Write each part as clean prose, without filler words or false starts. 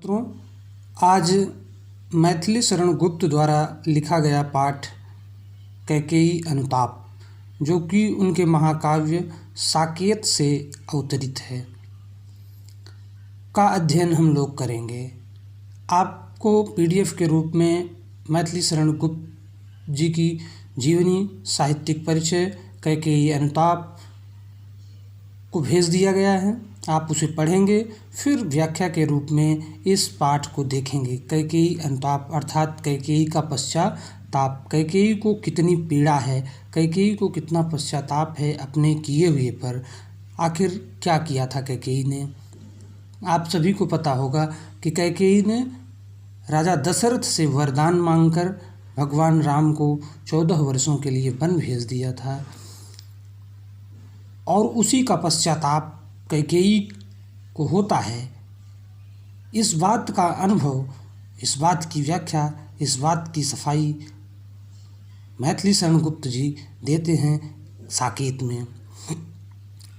मित्रों, आज मैथिली शरण गुप्त द्वारा लिखा गया पाठ कैकेयी अनुताप, जो कि उनके महाकाव्य साकेत से अवतरित है, का अध्ययन हम लोग करेंगे। आपको पीडीएफ के रूप में मैथिली शरण गुप्त जी की जीवनी, साहित्यिक परिचय, कैकेयी अनुताप को भेज दिया गया है। आप उसे पढ़ेंगे, फिर व्याख्या के रूप में इस पाठ को देखेंगे। कैकेयी अनुताप अर्थात कैकेयी का पश्चाताप। कैकेयी को कितनी पीड़ा है, कैकेयी को कितना पश्चाताप है अपने किए हुए पर। आखिर क्या किया था कैकेयी ने? आप सभी को पता होगा कि कैकेयी ने राजा दशरथ से वरदान मांगकर भगवान राम को 14 वर्षों के लिए वन भेज दिया था, और उसी का पश्चाताप कैकेयी को होता है। इस बात का अनुभव, इस बात की व्याख्या, इस बात की सफाई मैथिली शरण गुप्त जी देते हैं साकेत में।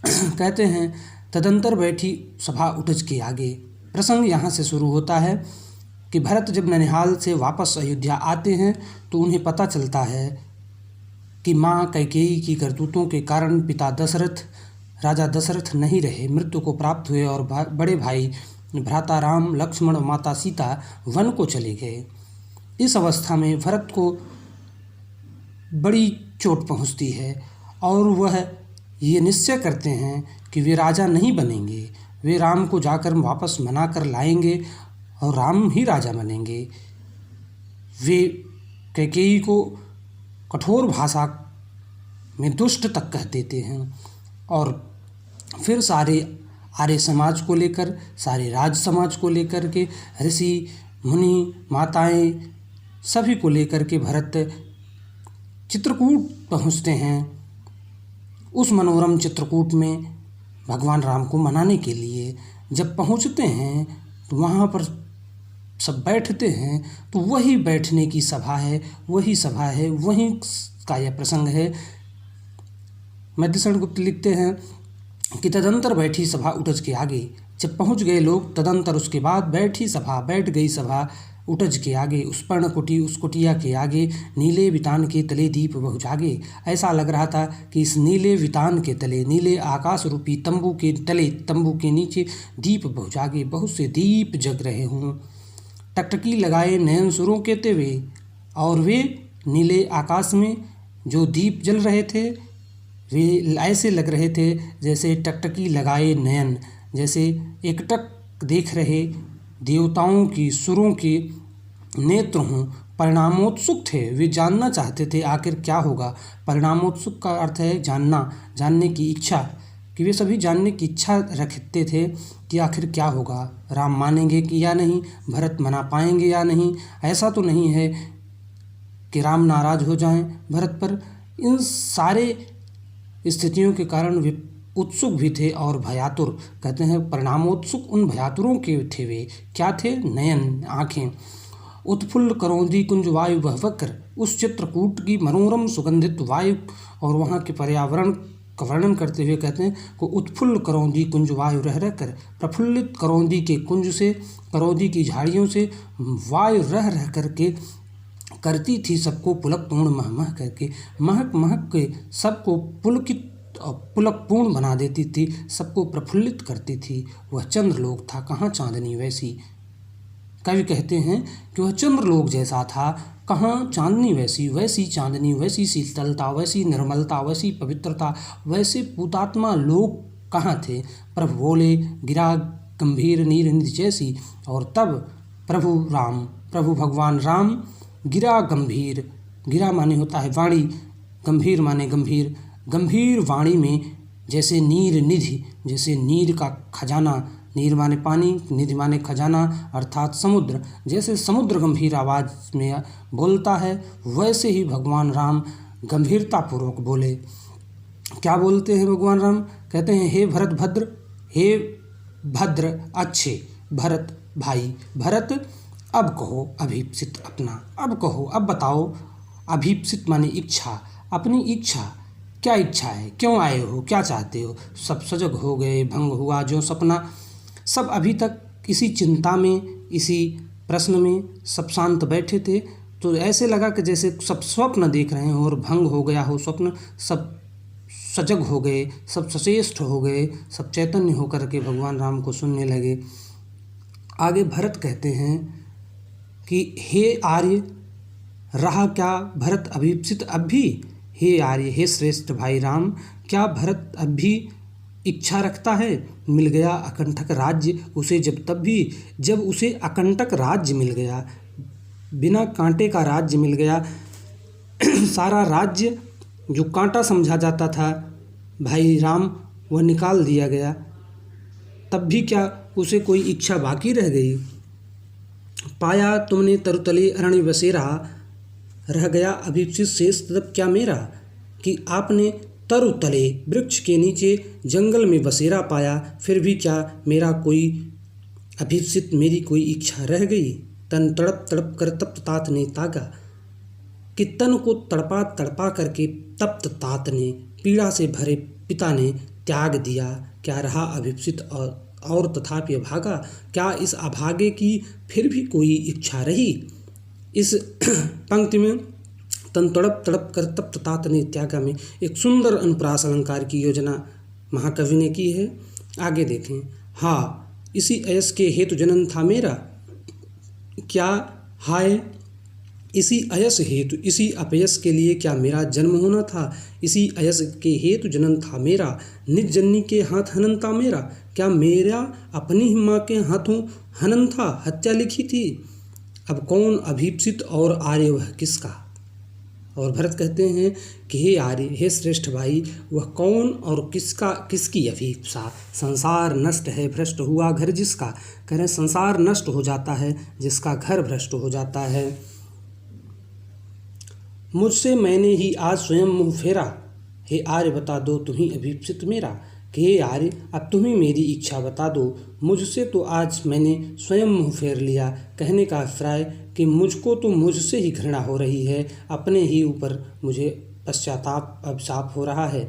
कहते हैं, तदंतर बैठी सभा उठज के आगे। प्रसंग यहाँ से शुरू होता है कि भरत जब ननिहाल से वापस अयोध्या आते हैं तो उन्हें पता चलता है कि माँ कैकेयी की करतूतों के कारण पिता दशरथ, राजा दशरथ नहीं रहे, मृत्यु को प्राप्त हुए, और बड़े भाई भ्राता राम, लक्ष्मण, माता सीता वन को चले गए। इस अवस्था में भरत को बड़ी चोट पहुँचती है और वह ये निश्चय करते हैं कि वे राजा नहीं बनेंगे। वे राम को जाकर वापस मना कर लाएंगे और राम ही राजा बनेंगे। वे कैकेयी को कठोर भाषा में दुष्ट तक कह देते हैं, और फिर सारे आर्य समाज को लेकर, सारे राज समाज को लेकर के, ऋषि मुनि माताएं सभी को लेकर के भरत चित्रकूट पहुँचते हैं। उस मनोरम चित्रकूट में भगवान राम को मनाने के लिए जब पहुँचते हैं तो वहाँ पर सब बैठते हैं, तो वही बैठने की सभा है, वही सभा है, वहीं का यह प्रसंग है। मैथिली शरण गुप्त लिखते हैं कि तदंतर बैठी सभा उठज के आगे। जब पहुंच गए लोग तदंतर, उसके बाद बैठ गई सभा उठज के आगे। उस पर्णकुटी, उस कुटिया के आगे नीले वितान के तले दीप बहु जागे। ऐसा लग रहा था कि इस नीले वितान के तले, नीले आकाश रूपी तंबू के तले, तंबू के नीचे दीप बहु जागे, बहुत से दीप जग रहे हों। टकटकी लगाए नयन सुरों के तेवे, और वे नीले आकाश में जो दीप जल रहे थे वे ऐसे लग रहे थे जैसे टकटकी लगाए नयन, जैसे एकटक देख रहे देवताओं की सुरों के नेत्र हों। परिणामोत्सुक थे, वे जानना चाहते थे आखिर क्या होगा। परिणामोत्सुक का अर्थ है जानना, जानने की इच्छा, कि वे सभी जानने की इच्छा रखते थे कि आखिर क्या होगा। राम मानेंगे कि या नहीं, भरत मना पाएंगे या नहीं। ऐसा तो नहीं है कि राम नाराज हो जाएं भरत पर। इन सारे स्थितियों के कारण वे उत्सुक भी थे और भयातुर। कहते हैं परिणामोत्सुक उन भयातुरों के थे। वे क्या थे? नयन, आँखें। उत्फुल्ल करौंदी कुंज वायु वह वक्र, उस चित्रकूट की मनोरम सुगंधित वायु और वहाँ के पर्यावरण का वर्णन करते हुए कहते हैं को उत्फुल्ल करौंदी कुंज वायु रह रह कर, प्रफुल्लित करौंदी के कुंज से, करौंदी की झाड़ियों से वायु रह रह करके करती थी सबको पुलकपूर्ण मह मह करके, महक महक के सबको पुलकित और पुलकपूर्ण बना देती थी, सबको प्रफुल्लित करती थी। वह चंद्रलोक था, कहाँ चांदनी वैसी। कवि कहते हैं कि वह चंद्रलोक जैसा था, कहाँ चांदनी वैसी। वैसी चांदनी, वैसी शीतलता, वैसी निर्मलता, वैसी पवित्रता, वैसे पूतात्मा लोग कहाँ थे। प्रभु बोले गिरा गंभीर नीर निधि जैसी, और तब प्रभु भगवान राम गिरा गंभीर, गिरा माने होता है वाणी, गंभीर माने गंभीर, गंभीर वाणी में जैसे नीर निधि, जैसे नीर का खजाना, नीर माने पानी, निधि माने खजाना अर्थात समुद्र, जैसे समुद्र गंभीर आवाज़ में बोलता है, वैसे ही भगवान राम गंभीरतापूर्वक बोले। क्या बोलते हैं भगवान राम? कहते हैं, हे भरत भद्र, हे भद्र अच्छे भरत भाई, भरत अब कहो अभीप्सित अपना, अब कहो, अब बताओ। अभीप्सित माने इच्छा, अपनी इच्छा, क्या इच्छा है, क्यों आए हो, क्या चाहते हो। सब सजग हो गए, भंग हुआ जो सपना। सब अभी तक किसी चिंता में, इसी प्रश्न में सब शांत बैठे थे, तो ऐसे लगा कि जैसे सब स्वप्न देख रहे हैं और भंग हो गया हो स्वप्न। सब सजग हो गए, सब सचेष्ट हो गए, सब चैतन्य होकर के भगवान राम को सुनने लगे। आगे भरत कहते हैं कि हे आर्य, रहा क्या भरत अभीप्सित अब भी? हे आर्य, हे श्रेष्ठ भाई राम, क्या भरत अब भी इच्छा रखता है? मिल गया अकंटक राज्य उसे जब तब भी, जब उसे अकंटक राज्य मिल गया, बिना कांटे का राज्य मिल गया, सारा राज्य जो कांटा समझा जाता था भाई राम, वह निकाल दिया गया, तब भी क्या उसे कोई इच्छा बाकी रह गई? पाया तुमने तरुतले अरण्य बसेरा, रह गया अभीप्सित शेष तब क्या मेरा? कि आपने तरुतले वृक्ष के नीचे जंगल में बसेरा पाया, फिर भी क्या मेरा कोई अभीप्सित, मेरी कोई इच्छा रह गई? तन तड़प तड़प कर तप्त तात ने तागा, कि तन को तड़पा तड़पा करके तप्त तात ने, पीड़ा से भरे पिता ने त्याग दिया। क्या रहा अभीप्सित और तथापि अभागा? क्या इस अभागे की फिर भी कोई इच्छा रही? इस पंक्ति में तन तड़प तड़प कर तप्त तात ने त्यागा में एक सुंदर अनुप्रास अलंकार की योजना महाकवि ने की है। आगे देखें। हाँ, इसी अयस के हेतु जनन था मेरा, क्या हाय इसी अयस हेतु, इसी अपयस के लिए क्या मेरा जन्म होना था? इसी अयस के हेतु जनन था मेरा, निज जननी के हाथ हनन था मेरा। क्या मेरा अपनी ही माँ के हाथों हनन था, हत्या लिखी थी? अब कौन अभीप्सित और आर्य वह किसका? और भरत कहते हैं कि हे आर्य, हे श्रेष्ठ भाई, वह कौन और किसका, किसकी अभीप्सा? संसार नष्ट है भ्रष्ट हुआ घर जिसका। कह रहे संसार नष्ट हो जाता है जिसका घर भ्रष्ट हो जाता है। मुझसे मैंने ही आज स्वयं मुँह फेरा, हे आर्य बता दो तुम्ही अभीप्सित मेरा। कि हे आर्य, अब तुम्ही मेरी इच्छा बता दो, मुझसे तो आज मैंने स्वयं मुँह फेर लिया। कहने का अभिप्राय कि मुझको तो मुझसे ही घृणा हो रही है, अपने ही ऊपर मुझे पश्चाताप अभिशाप हो रहा है।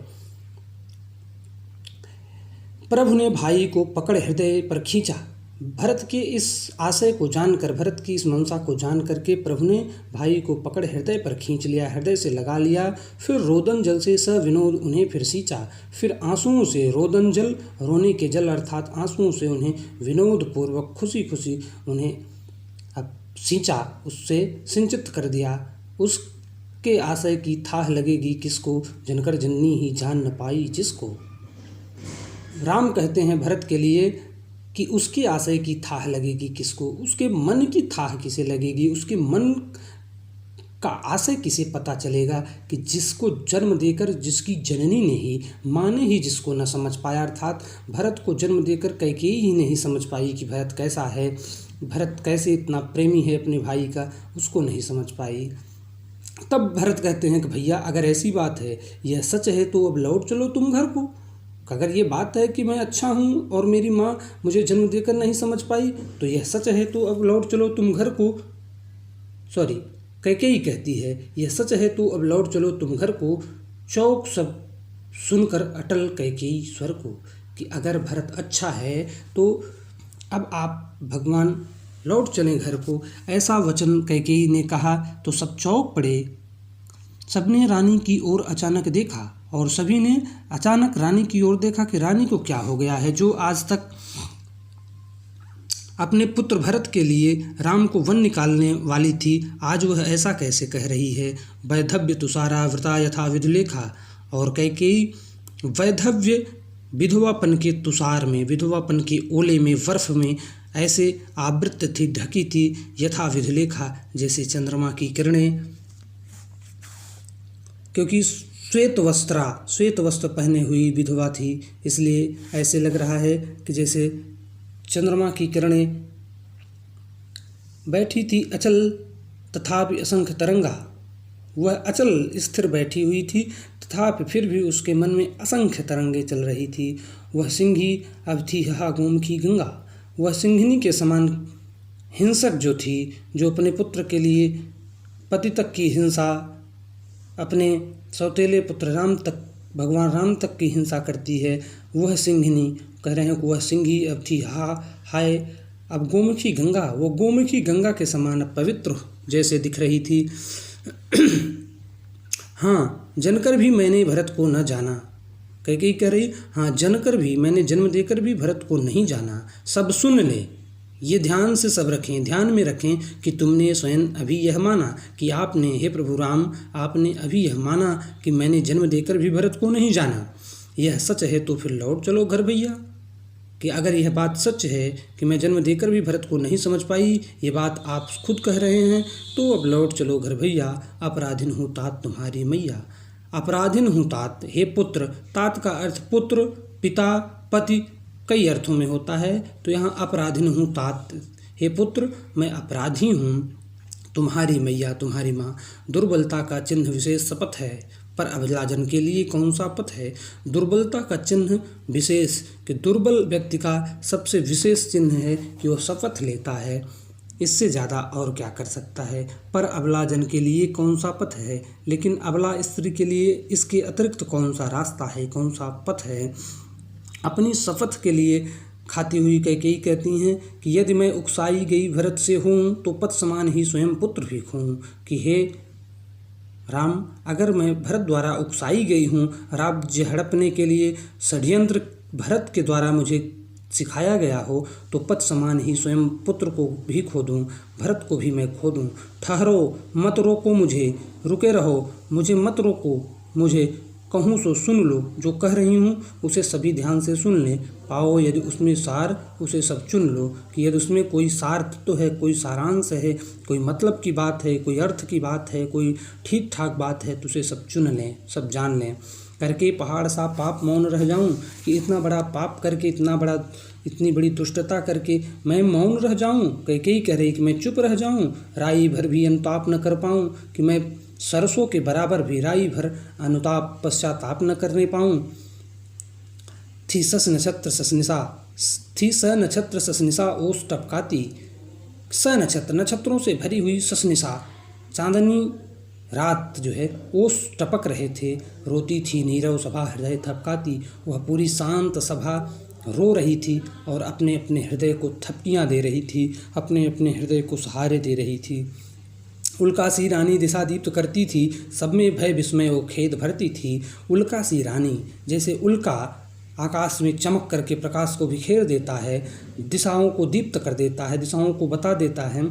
प्रभु ने भाई को पकड़ हृदय पर खींचा। भरत के इस आशय को जानकर, भरत की इस मंशा को जान करके प्रभु ने भाई को पकड़ हृदय पर खींच लिया, हृदय से लगा लिया। फिर रोदन जल से सविनोद उन्हें फिर सींचा। फिर आंसुओं से, रोदन जल रोने के जल अर्थात आंसुओं से उन्हें विनोद पूर्वक खुशी खुशी उन्हें अब सींचा, उससे सिंचित कर दिया। उसके आशय की थाह लगेगी किसको, जनकर जननी ही जान न पाई जिसको। राम कहते हैं भरत के लिए कि उसके आशय की थाह लगेगी किसको, उसके मन की थाह किसे लगेगी, उसके मन का आशय किसे पता चलेगा कि जिसको जन्म देकर, जिसकी जननी ने ही, माँ ने ही जिसको न समझ पाया, अर्थात भरत को जन्म देकर कैकेयी ही नहीं समझ पाई कि भरत कैसा है, भरत कैसे इतना प्रेमी है अपने भाई का, उसको नहीं समझ पाई। तब भरत कहते हैं कि भैया अगर ऐसी बात है, यह सच है तो अब लौट चलो तुम घर को। अगर ये बात है कि मैं अच्छा हूँ और मेरी माँ मुझे जन्म देकर नहीं समझ पाई, तो यह सच है तो अब लौट चलो तुम घर को। सॉरी, कैकेयी कहती है यह सच है तो अब लौट चलो तुम घर को। चौक सब सुनकर अटल कैकेयी स्वर को, कि अगर भरत अच्छा है तो अब आप भगवान लौट चलें घर को। ऐसा वचन कैकेयी ने कहा तो सब चौंक पड़े। सबने रानी की ओर अचानक देखा और सभी ने अचानक रानी की ओर देखा कि रानी को क्या हो गया है, जो आज तक अपने पुत्र भरत के लिए राम को वन निकालने वाली थी, आज वह ऐसा कैसे कह रही है। वैधव्य तुषारा व्रता यथा विधुलेखा। और कैकेयी वैधव्य विधवापन के तुषार में, विधवापन के ओले में, बर्फ में ऐसे आवृत थी, ढकी थी, यथा विधुलेखा जैसे चंद्रमा की किरणें। क्योंकि श्वेत वस्त्र पहने हुई विधवा थी, इसलिए ऐसे लग रहा है कि जैसे चंद्रमा की किरणें। बैठी थी अचल तथापि असंख्य तरंगा, वह अचल स्थिर बैठी हुई थी, तथापि फिर भी उसके मन में असंख्य तरंगे चल रही थी। वह सिंही अब थी गोमुखी गंगा, वह सिंहिनी के समान हिंसक जो थी, जो अपने पुत्र के लिए पति तक की हिंसा, अपने सौतेले पुत्र राम तक, भगवान राम तक की हिंसा करती है, वह सिंहिनी कह रहे हैं कि वह सिंही अब थी हाय अब गोमुखी गंगा, वो गोमुखी गंगा के समान पवित्र जैसे दिख रही थी। हाँ, जनकर भी मैंने भरत को न जाना। कैकेयी कह रही, हाँ जनकर भी, मैंने जन्म देकर भी भरत को नहीं जाना। सब सुन ले, ये ध्यान से सब रखें, ध्यान में रखें कि तुमने स्वयं अभी यह माना कि आपने, हे प्रभु राम, आपने अभी यह माना कि मैंने जन्म देकर भी भरत को नहीं जाना। यह सच है तो फिर लौट चलो घर भैया, कि अगर यह बात सच है कि मैं जन्म देकर भी भरत को नहीं समझ पाई, ये बात आप खुद कह रहे हैं, तो अब लौट चलो घर भैया। अपराधिन हूँ तात तुम्हारी मैया। अपराधिन हूँ तात, हे पुत्र। तात का अर्थ पुत्र, पिता, पति कई अर्थों में होता है, तो यहाँ अपराधिन हूँ तात, हे पुत्र मैं अपराधी हूँ, तुम्हारी मैया, तुम्हारी माँ। दुर्बलता का चिन्ह विशेष शपथ है, पर अभिलाजन के लिए कौन सा पथ है। दुर्बलता का चिन्ह विशेष, कि दुर्बल व्यक्ति का सबसे विशेष चिन्ह है कि वह शपथ लेता है, इससे ज़्यादा और क्या कर सकता है। पर अबलाजन के लिए कौन सा पथ है, लेकिन अबला स्त्री के लिए इसके अतिरिक्त कौन सा रास्ता है, कौन सा पथ है। अपनी शपथ के लिए खाती हुई कैकेयी कहती हैं कि यदि मैं उकसाई गई भरत से हूँ तो पथ समान ही स्वयं पुत्र भी खूँ, कि हे राम, अगर मैं भरत द्वारा उकसाई गई हूँ, राज्य हड़पने के लिए षड्यंत्र भरत के द्वारा मुझे सिखाया गया हो, तो पथ समान ही स्वयं पुत्र को भी खो दूँ, भरत को भी मैं खो दूँ। ठहरो, मत रोको मुझे, रुके रहो, मुझे मत रोको, मुझे कहूँ सो सुन लो, जो कह रही हूँ उसे सभी ध्यान से सुन लें। पाओ यदि उसमें सार, उसे सब चुन लो, कि यदि उसमें कोई सार तो है, कोई सारांश है, कोई मतलब की बात है, कोई अर्थ की बात है, कोई ठीक ठाक बात है, तो उसे सब चुन लें, सब जान लें। करके पहाड़ सा पाप मौन रह जाऊं, कि इतना बड़ा पाप करके, इतनी बड़ी दुष्टता करके मैं मौन रह जाऊं। कैकेयी कह रही कि मैं चुप रह जाऊं, राई भर भी अनुताप न कर पाऊं, कि मैं सरसों के बराबर भी राई भर अनुताप पश्चाताप न करने पाऊं। थी स नक्षत्र ससनिसा ओस टपकाती। स नक्षत्र, नक्षत्रों से भरी हुई ससनिसा, चांदनी रात जो है ओस टपक रहे थे। रोती थी नीरव सभा हृदय थपकाती, वह पूरी शांत सभा रो रही थी और अपने अपने हृदय को थपकियाँ दे रही थी, अपने अपने हृदय को सहारे दे रही थी। उल्का सी रानी दिशा दीप्त करती थी, सब में भय विस्मय और खेद भरती थी। उल्का सी रानी, जैसे उल्का आकाश में चमक करके प्रकाश को बिखेर देता है, दिशाओं को दीप्त कर देता है, दिशाओं को बता देता है,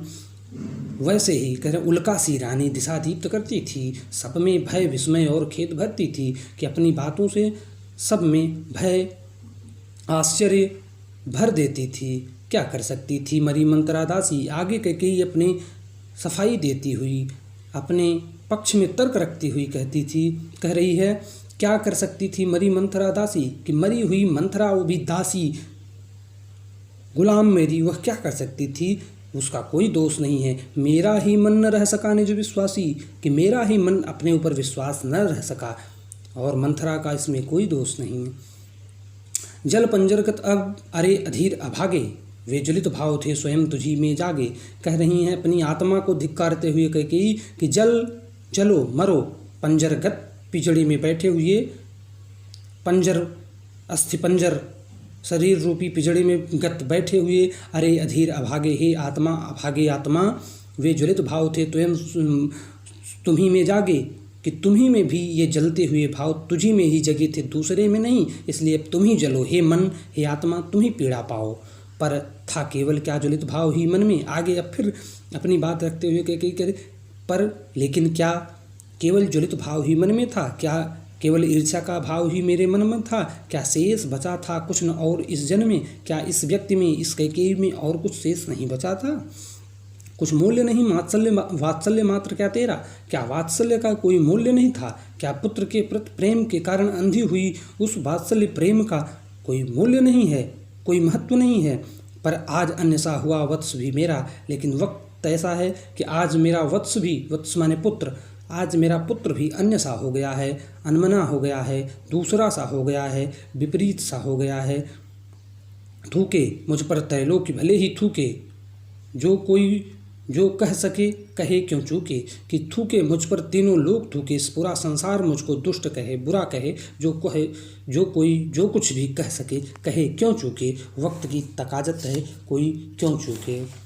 वैसे ही कह रहे उल्का सी रानी दिशा दीप्त करती थी, सब में भय विस्मय और खेद भरती थी, कि अपनी बातों से सब में भय आश्चर्य भर देती थी। क्या कर सकती थी मरी मंत्रा दासी। आगे कैकेयी अपनी सफाई देती हुई, अपने पक्ष में तर्क रखती हुई कहती थी, कह रही है क्या कर सकती थी मरी मंथरा दासी, कि मरी हुई मंथरा, वो भी दासी, गुलाम मेरी, वह क्या कर सकती थी, उसका कोई दोष नहीं है। मेरा ही मन न रह सका निज विश्वासी, कि मेरा ही मन अपने ऊपर विश्वास न रह सका, और मंथरा का इसमें कोई दोष नहीं। जल पंजरगत अब अरे अधीर अभागे, वे ज्वलित भाव थे स्वयं तुझी में जागे। कह रही हैं अपनी आत्मा को धिक्कारते हुए कैकेयी कि जल जलो मरो, पंजरगत पिजड़ी में बैठे हुए, पंजर अस्थि पंजर शरीर रूपी पिजड़ी में गत बैठे हुए, अरे अधीर अभागे, हे आत्मा, अभागे आत्मा, वे ज्वलित भाव थे स्वयं तुम्ही में जागे, कि तुम्ही में भी ये जलते हुए भाव तुझी में ही जगे थे, दूसरे में नहीं, इसलिए अब तुम ही जलो, हे मन, हे आत्मा, तुम ही पीड़ा पाओ। पर था केवल क्या ज्वलित भाव ही मन में। आगे अब फिर अपनी बात रखते हुए कह पर लेकिन क्या केवल ज्वलित भाव ही मन में था, क्या केवल ईर्ष्या का भाव ही मेरे मन में था, क्या शेष बचा था कुछ न और इस जन्म में, क्या इस व्यक्ति में, इस कैकेयी में और कुछ शेष नहीं बचा था, कुछ मूल्य नहीं, वात्सल्य मात्र क्या तेरा, क्या वात्सल्य का कोई मूल्य नहीं था, क्या पुत्र के प्रति प्रेम के कारण अंधी हुई उस वात्सल्य प्रेम का कोई मूल्य नहीं है, कोई महत्व नहीं है। पर आज अन्य सा हुआ वत्स भी मेरा, लेकिन वक्त ऐसा है कि आज मेरा वत्स भी, वत्स माने पुत्र, आज मेरा पुत्र भी अन्य सा हो गया है, अनमना हो गया है, दूसरा सा हो गया है, विपरीत सा हो गया है। थूके मुझ पर त्रैलोक्य भले ही थूके, जो कोई जो कह सके कहे क्यों चूके, कि थूके मुझ पर तीनों लोग थूके, इस पूरा संसार मुझको दुष्ट कहे बुरा कहे, जो कोई जो कुछ भी कह सके कहे क्यों चूके, वक्त की तकाजत है कोई क्यों चूके।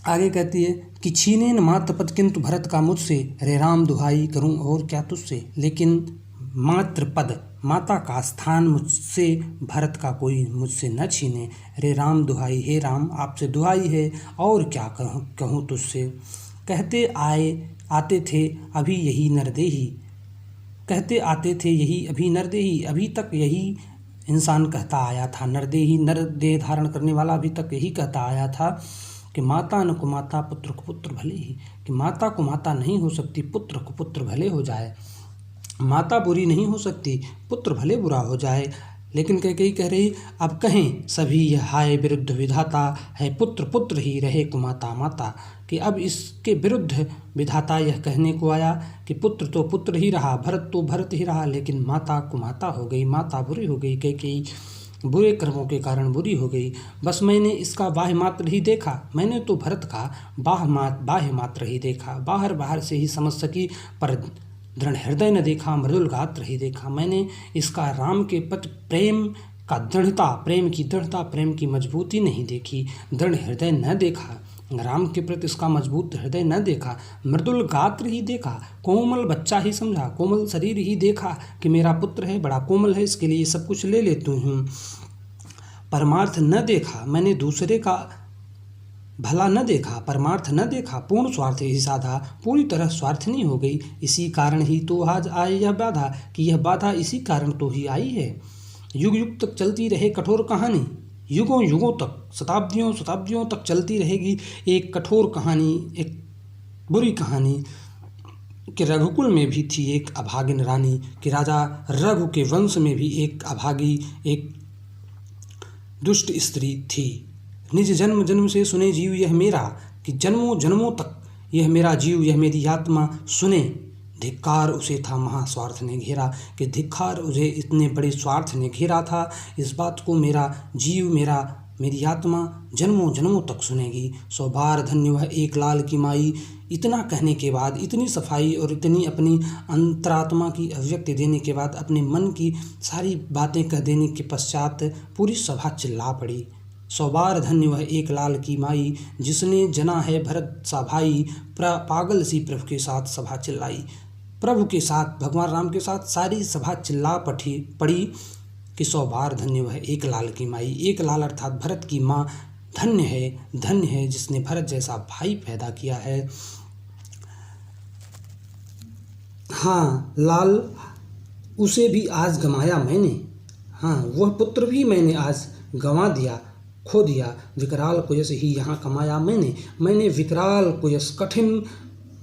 आगे कहती है कि छीने न मात्र पद किंतु भरत का मुझसे, रे राम दुहाई करूं और क्या तुझसे, लेकिन मात्र पद माता का स्थान मुझसे भरत का कोई मुझसे न छीने, रे राम दुहाई हे राम आपसे दुहाई है और क्या कहूँ तुझसे। कहते आते थे अभी यही नरदेही, कहते आते थे यही अभी नरदेही, अभी तक यही इंसान कहता आया था, नरदेही नरदेह धारण करने वाला अभी तक यही कहता आया था कि माता न को माता पुत्र को पुत्र भले ही, कि माता को माता नहीं हो सकती, पुत्र को पुत्र भले हो जाए, माता बुरी नहीं हो सकती, पुत्र भले बुरा हो जाए। लेकिन कैकेयी कह रही अब कहें सभी यह हाय विरुद्ध विधाता है, पुत्र पुत्र ही रहे कुमाता माता, कि अब इसके विरुद्ध विधाता यह कहने को आया कि पुत्र तो पुत्र ही रहा, भरत तो भरत ही रहा, लेकिन माता कुमाता हो गई, माता बुरी हो गई, कैकेयी बुरे कर्मों के कारण बुरी हो गई। बस मैंने इसका बाह्य मात्र ही देखा, मैंने तो भरत का बाह्य मात्र ही देखा, बाहर बाहर से ही समझ सकी, पर दृढ़ हृदय न देखा, मृदुल गात्र ही देखा। मैंने इसका राम के प्रति प्रेम का दृढ़ता, प्रेम की दृढ़ता, प्रेम की मजबूती नहीं देखी, दृढ़ हृदय न देखा, राम के प्रति इसका मजबूत हृदय न देखा, मृदुल गात्र ही देखा, कोमल बच्चा ही समझा, कोमल शरीर ही देखा कि मेरा पुत्र है, बड़ा कोमल है, इसके लिए सब कुछ ले लेती हूँ। परमार्थ न देखा, मैंने दूसरे का भला न देखा, परमार्थ न देखा, पूर्ण स्वार्थ ही साधा, पूरी तरह स्वार्थनी हो गई, इसी कारण ही तो आज आए यह बाधा, कि यह बाधा इसी कारण तो ही आई है। युग युग तक चलती रहे कठोर कहानी, युगों युगों तक, शताब्दियों शताब्दियों तक चलती रहेगी एक कठोर कहानी, एक बुरी कहानी, कि रघुकुल में भी थी एक अभागिन रानी, कि राजा रघु के वंश में भी एक अभागी, एक दुष्ट स्त्री थी। निज जन्म जन्म से सुने जीव यह मेरा, कि जन्मों जन्मों तक यह मेरा जीव, यह मेरी आत्मा सुने, धिक्कार उसे था महास्वार्थ ने घेरा, कि धिक्कार उसे इतने बड़े स्वार्थ ने घेरा था, इस बात को मेरा जीव मेरी आत्मा जन्मों जन्मों तक सुनेगी। 100 बार धन्य वह एक लाल की माई। इतना कहने के बाद, इतनी सफाई और इतनी अपनी अंतरात्मा की अभिव्यक्ति देने के बाद, अपने मन की सारी बातें कह देने के पश्चात पूरी सभा चिल्ला पड़ी। 100 बार धन्य वह एक लाल की माई, जिसने जना है भरत सा भाई, पागल सी प्रभु के साथ सभा चिल्लाई। प्रभु के साथ, भगवान राम के साथ सारी सभा चिल्ला पड़ी कि 100 बार धन्य वह एक लाल की माई। एक लाल अर्थात भरत की माँ धन्य है जिसने भरत जैसा भाई पैदा किया है। हाँ, लाल उसे भी आज गंवाया मैंने, हाँ वह पुत्र भी मैंने आज गंवा दिया, खो दिया। विकराल कुयस ही यहाँ कमाया मैंने विकराल कुयस, कठिन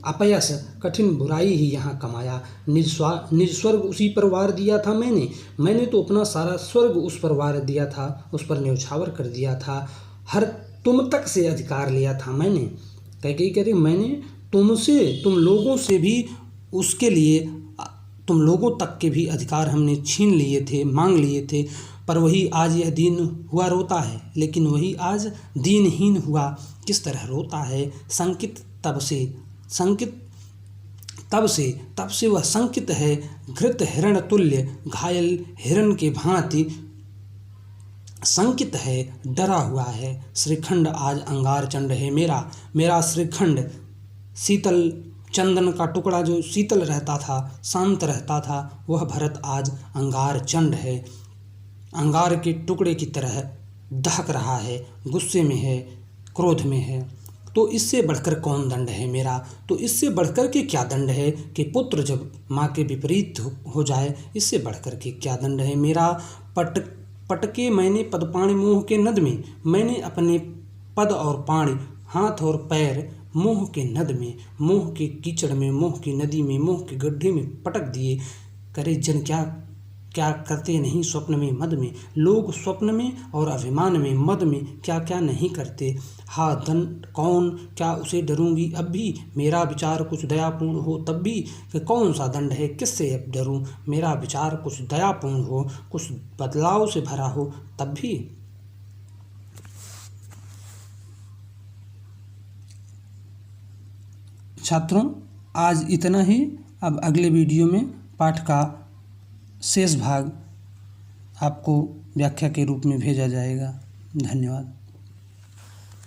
अपयस, कठिन बुराई ही यहाँ कमाया। निज स्वर्ग उसी पर वार दिया था मैंने तो अपना सारा स्वर्ग उस पर वार दिया था, उस पर न्यौछावर कर दिया था। हर तुम तक से अधिकार लिया था मैंने। कैकेयी कह रही मैंने तुम लोगों से भी, उसके लिए तुम लोगों तक के भी अधिकार हमने छीन लिए थे, मांग लिए थे, पर वही आज यह दीन हुआ रोता है। लेकिन वही आज दीनहीन हुआ किस तरह रोता है। तब से वह संकित है, घृत हिरण तुल्य, घायल हिरण के भांति संकित है, डरा हुआ है। श्रीखंड आज अंगार चंड है मेरा श्रीखंड, शीतल चंदन का टुकड़ा जो शीतल रहता था, शांत रहता था, वह भरत आज अंगार चंड है, अंगार के टुकड़े की तरह दहक रहा है, गुस्से में है, क्रोध में है। तो इससे बढ़कर कौन दंड है मेरा? तो इससे बढ़कर के क्या दंड है कि पुत्र जब माँ के विपरीत हो जाए, इससे बढ़कर के क्या दंड है मेरा? पटके मैंने पदपाणि मोह के नद में, मैंने अपने पद और पाणी, हाथ और पैर मोह के नद में, मोह के कीचड़ में, मोह की नदी में, मोह के गड्ढे में पटक दिए। करे जन क्या करते नहीं स्वप्न में मद में, लोग स्वप्न में और अभिमान में मद में क्या क्या नहीं करते। हाँ दंड कौन, क्या उसे डरूंगी अब भी? मेरा विचार कुछ दयापूर्ण हो तब भी, कि कौन सा दंड है किससे अब डरूं? मेरा विचार कुछ दयापूर्ण हो, कुछ बदलाव से भरा हो तब भी। छात्रों, आज इतना ही। अब अगले वीडियो में पाठ का शेष भाग आपको व्याख्या के रूप में भेजा जाएगा। धन्यवाद।